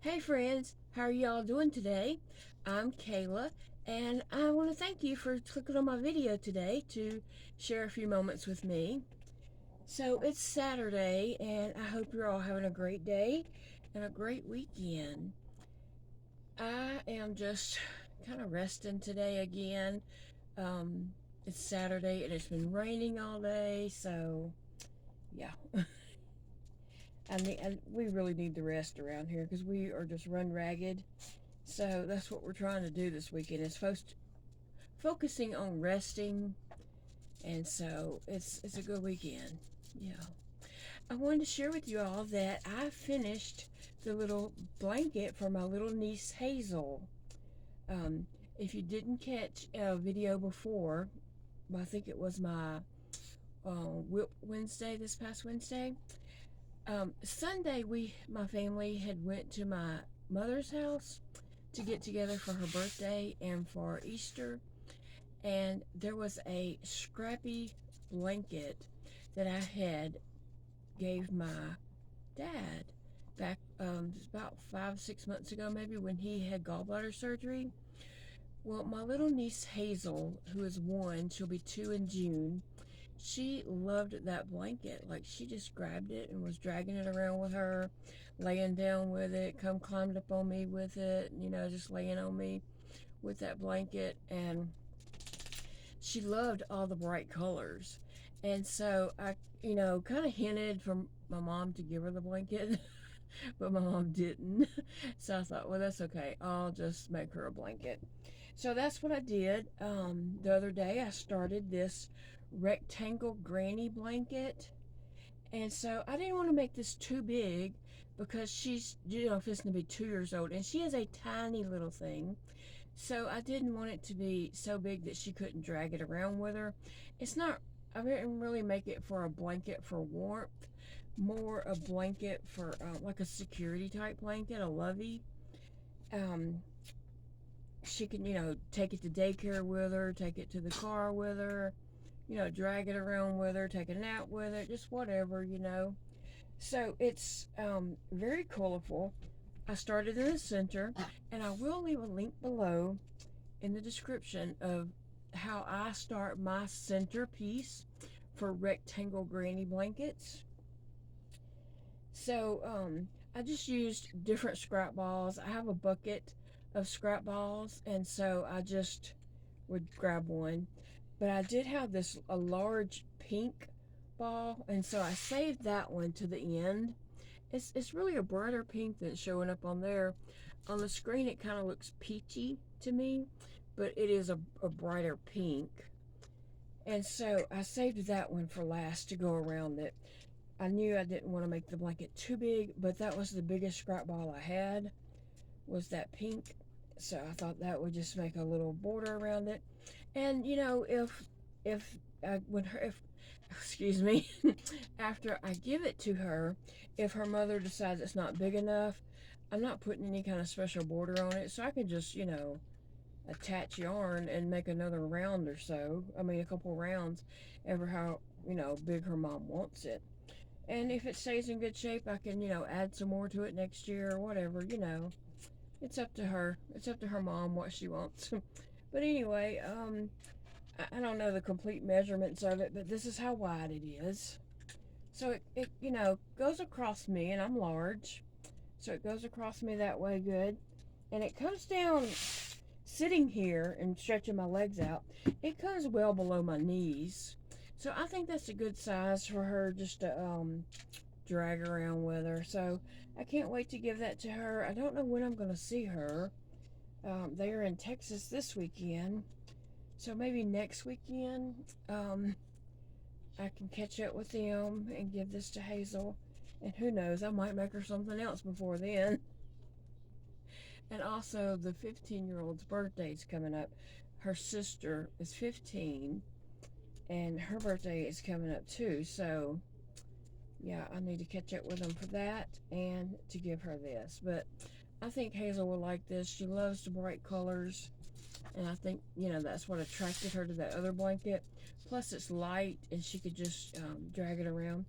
Hey friends, how are y'all doing today? I'm Kayla, and I want to thank you for clicking on my video today to share a few moments with me. So it's Saturday, and I hope you're all having a great day and a great weekend. I am just kind of resting today again. Um, it's Saturday, and it's been raining all day, so yeah. We really need the rest around here because we are just run ragged. So that's what we're trying to do this weekend is focusing on resting, and so it's a good weekend. Yeah, I wanted to share with you all that I finished the little blanket for my little niece Hazel. Um, if you didn't catch a video before, I think it was my Whip Wednesday, this past Wednesday. Sunday, my family had went to my mother's house to get together for her birthday and for Easter, and there was a scrappy blanket that I had gave my dad back about 5 6 months ago, maybe, when he had gallbladder surgery. Well, my little niece Hazel, who is 1, she'll be 2 in June. She loved that blanket. Like, she just grabbed it and was dragging it around with her, laying down with it, climbed up on me with it, just laying on me with that blanket. And she loved all the bright colors. And so I, kind of hinted for my mom to give her the blanket, but my mom didn't. So I thought, well, that's okay. I'll just make her a blanket. So that's what I did. The other day, I started this rectangle granny blanket. And so I didn't want to make this too big because she's, fixing to be 2 years old, and she is a tiny little thing. So I didn't want it to be so big that she couldn't drag it around with her. It's not, I didn't really make it for a blanket for warmth, more a blanket for like a security type blanket, a lovey. Um, she can, take it to daycare with her, take it to the car with her, drag it around with her, take a nap with it, just whatever. So it's very colorful. I started in the center, and I will leave a link below in the description of how I start my centerpiece for rectangle granny blankets. So I just used different scrap balls. I have a bucket of scrap balls, and so I just would grab one. But I did have a large pink ball, and so I saved that one to the end. It's really a brighter pink than showing up on there. On the screen, it kind of looks peachy to me, but it is a brighter pink. And so I saved that one for last to go around it. I knew I didn't want to make the blanket too big, but that was the biggest scrap ball I had, was that pink. So I thought that would just make a little border around it. And if I when her if excuse me, after I give it to her, if her mother decides it's not big enough, I'm not putting any kind of special border on it, so I can just attach yarn and make another round or so. I mean, a couple rounds, ever how big her mom wants it. And if it stays in good shape, I can add some more to it next year or whatever. It's up to her. It's up to her mom what she wants. But anyway, I don't know the complete measurements of it, but this is how wide it is. So it goes across me, and I'm large. So it goes across me that way good. And it comes down, sitting here and stretching my legs out, it comes well below my knees. So I think that's a good size for her just to drag around with her. So I can't wait to give that to her. I don't know when I'm going to see her. They are in Texas this weekend. So maybe next weekend, I can catch up with them and give this to Hazel. And who knows, I might make her something else before then. And also, the 15-year-old's birthday is coming up. Her sister is 15, and her birthday is coming up too. So, yeah, I need to catch up with them for that and to give her this. But I think Hazel will like this. She loves the bright colors, and I think that's what attracted her to that other blanket. Plus, it's light, and she could just drag it around.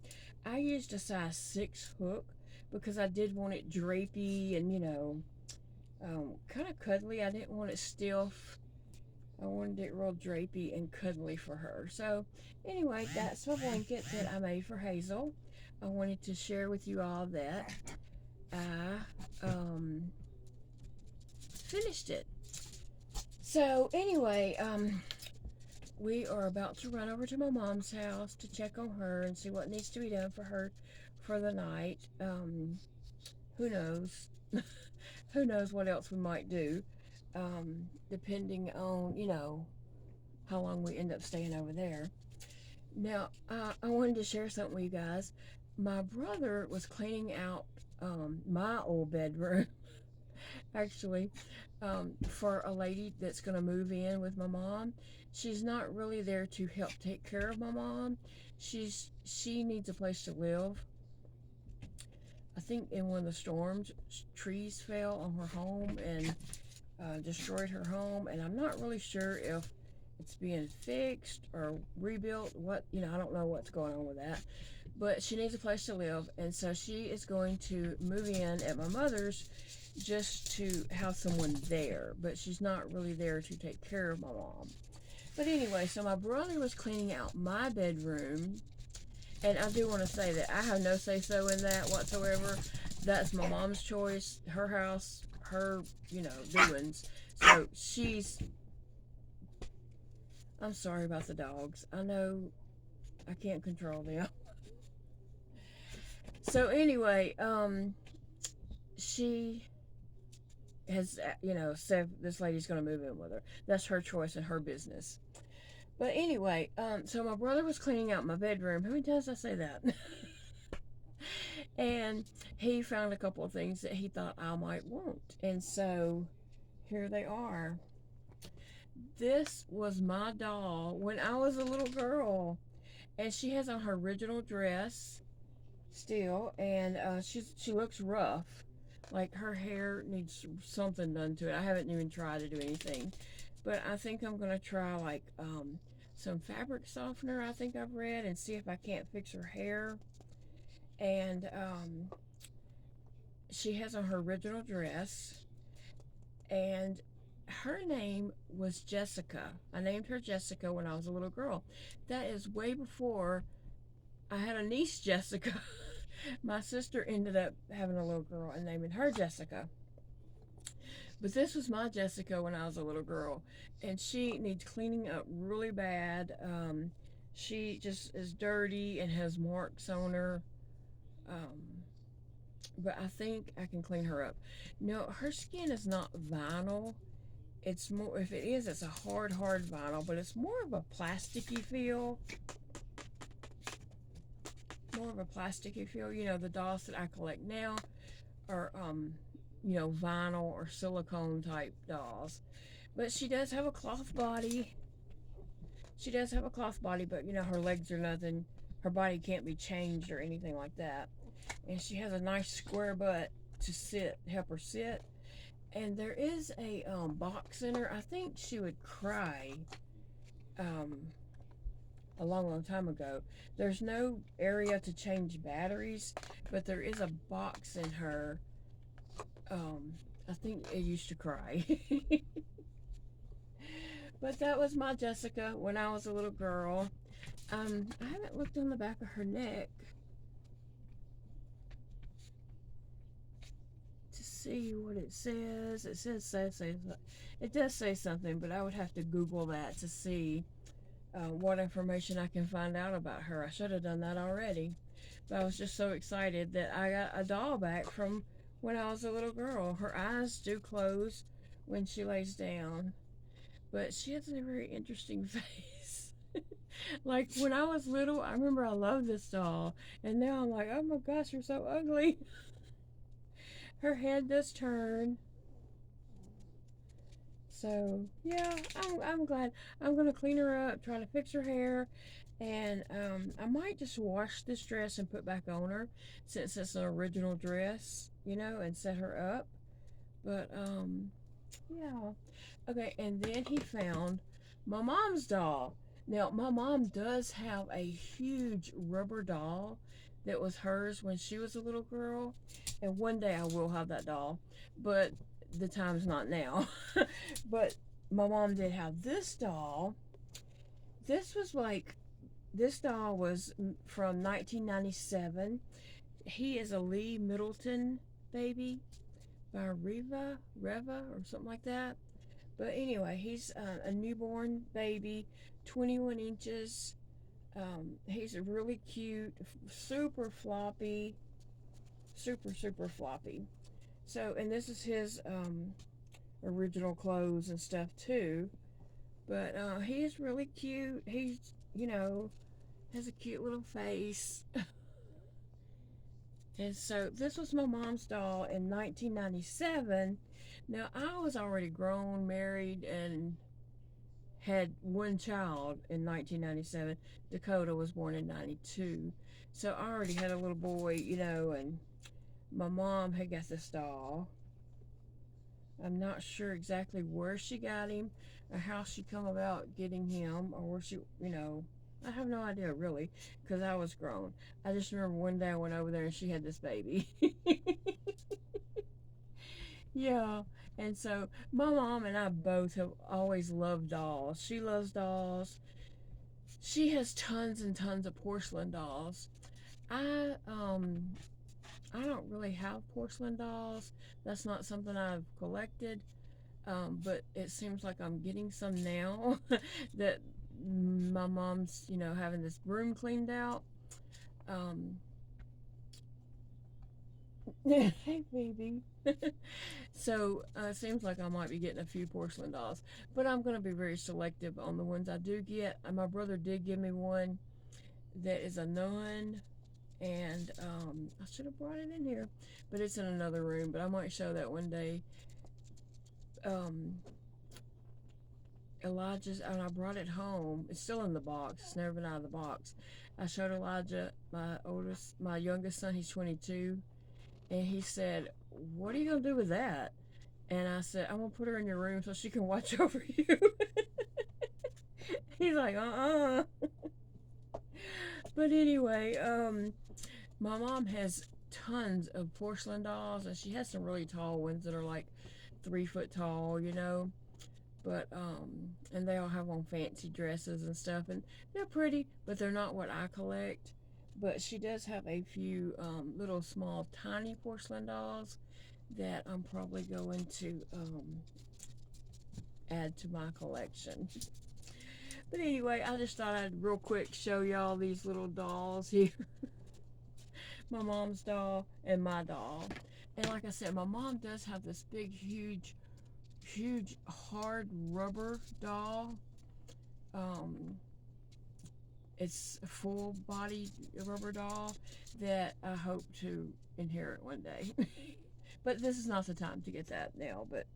I used a size 6 hook because I did want it drapey and, you know, kind of cuddly. I didn't want it stiff. I wanted it real drapey and cuddly for her. So anyway, that's my blanket that I made for Hazel. I wanted to share with you all that I finished it. So anyway, we are about to run over to my mom's house to check on her and see what needs to be done for her for the night. Who knows? Who knows what else we might do, depending on, you know, how long we end up staying over there. Now, I wanted to share something with you guys. My brother was cleaning out my old bedroom, actually, for a lady that's going to move in with my mom. She's not really there to help take care of my mom. She needs a place to live. I think in one of the storms, trees fell on her home and destroyed her home, and I'm not really sure if it's being fixed or rebuilt. What, you know, I don't know what's going on with that, but she needs a place to live, and so she is going to move in at my mother's just to have someone there, but she's not really there to take care of my mom. But anyway, so my brother was cleaning out my bedroom, and I do want to say that I have no say-so in that whatsoever. That's my mom's choice, her house, her, you know, doings. So I'm sorry about the dogs. I know I can't control them. So anyway, she has, you know, said this lady's going to move in with her. That's her choice and her business. But anyway, so my brother was cleaning out my bedroom. How many times did I say that? And he found a couple of things that he thought I might want. And so here they are. This was my doll when I was a little girl. And she has on her original dress still. And she looks rough. Like her hair needs something done to it. I haven't even tried to do anything. But I think I'm going to try like some fabric softener, I think I've read, and see if I can't fix her hair. And she has on her original dress, and her name was Jessica. I named her Jessica when I was a little girl. That is way before I had a niece, Jessica. My sister ended up having a little girl and naming her Jessica. But this was my Jessica when I was a little girl, and she needs cleaning up really bad. She just is dirty and has marks on her. But I think I can clean her up. No, her skin is not vinyl. It's more, if it is, it's a hard vinyl, but it's more of a plasticky feel. More of a plasticky feel. You know, the dolls that I collect now are, you know, vinyl or silicone type dolls. But she does have a cloth body. She does have a cloth body, but, you know, her legs are nothing. Her body can't be changed or anything like that. And she has a nice square butt to sit, help her sit. And there is a box in her. I think she would cry a long time ago. There's no area to change batteries, but there is a box in her. I think it used to cry. But that was my Jessica when I was a little girl. I haven't looked on the back of her neck to see what it says. It says it does say something, but I would have to Google that to see what information I can find out about her. I should have done that already, but I was just so excited that I got a doll back from when I was a little girl. Her eyes do close when she lays down, but she has a very interesting face. Like when I was little, I remember I loved this doll, and now I'm like, oh my gosh, you're so ugly. Her head does turn. So yeah, I'm glad. I'm gonna clean her up, try to fix her hair, and I might just wash this dress and put back on her since it's an original dress, you know, and set her up. But yeah. Okay, and then he found my mom's doll. Now, my mom does have a huge rubber doll that was hers when she was a little girl. And one day I will have that doll, but the time's not now. But my mom did have this doll. This was like, this doll was from 1997. He is a Lee Middleton baby by Reva, or something like that. But anyway, he's a newborn baby, 21 inches. He's really cute, super floppy, super floppy. So, and this is his original clothes and stuff too. But he is really cute. He's, has a cute little face. And so this was my mom's doll in 1997. Now I was already grown, married, and had one child in 1997. Dakota was born in 92. So I already had a little boy, and my mom had got this doll. I'm not sure exactly where she got him or how she come about getting him, or where she, I have no idea really, because I was grown. I just remember one day I went over there and she had this baby. Yeah, and so my mom and I both have always loved dolls. She loves dolls. She has tons and tons of porcelain dolls. I don't really have porcelain dolls. That's not something I've collected. But it seems like I'm getting some now that my mom's, having this room cleaned out. Hey, baby. So it seems like I might be getting a few porcelain dolls, but I'm going to be very selective on the ones I do get. My brother did give me one that is a nun, and I should have brought it in here, but it's in another room, but I might show that one day. Elijah's, and I brought it home. It's still in the box. It's never been out of the box. I showed Elijah, my youngest son. He's 22, and he said, "What are you gonna do with that?" And I said, "I'm gonna put her in your room so she can watch over you." He's like, But anyway, my mom has tons of porcelain dolls, and she has some really tall ones that are like 3 foot tall, But and they all have on fancy dresses and stuff, and they're pretty, but they're not what I collect. But she does have a few little small tiny porcelain dolls that I'm probably going to add to my collection. But anyway, I just thought I'd real quick show y'all these little dolls here. My mom's doll and my doll. And like I said, my mom does have this big, huge hard rubber doll. It's a full body rubber doll that I hope to inherit one day. But this is not the time to get that now, but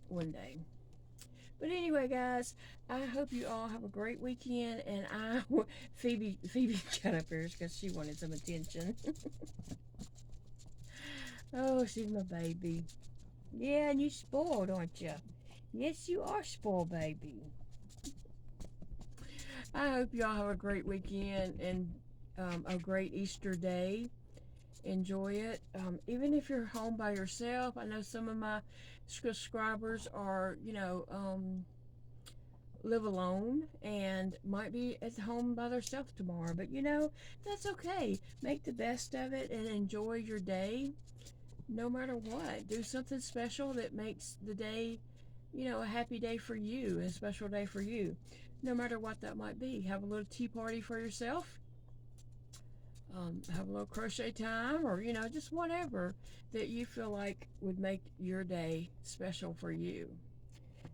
one day. But anyway, guys, I hope you all have a great weekend. And Phoebe got up here because she wanted some attention. Oh, she's my baby. Yeah, and you spoiled, aren't you? Yes, you are spoiled, baby. I hope y'all have a great weekend and a great Easter day. Enjoy it. Even if you're home by yourself, I know some of my subscribers are, live alone and might be at home by themselves tomorrow. But, that's okay. Make the best of it and enjoy your day. No matter what, do something special that makes the day, a happy day for you, a special day for you. No matter what that might be. Have a little tea party for yourself. Have a little crochet time, or, just whatever that you feel like would make your day special for you.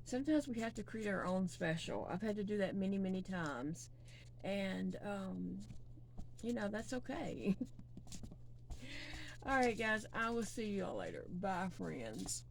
Sometimes we have to create our own special. I've had to do that many, many times. And, that's okay. All right, guys, I will see you all later. Bye, friends.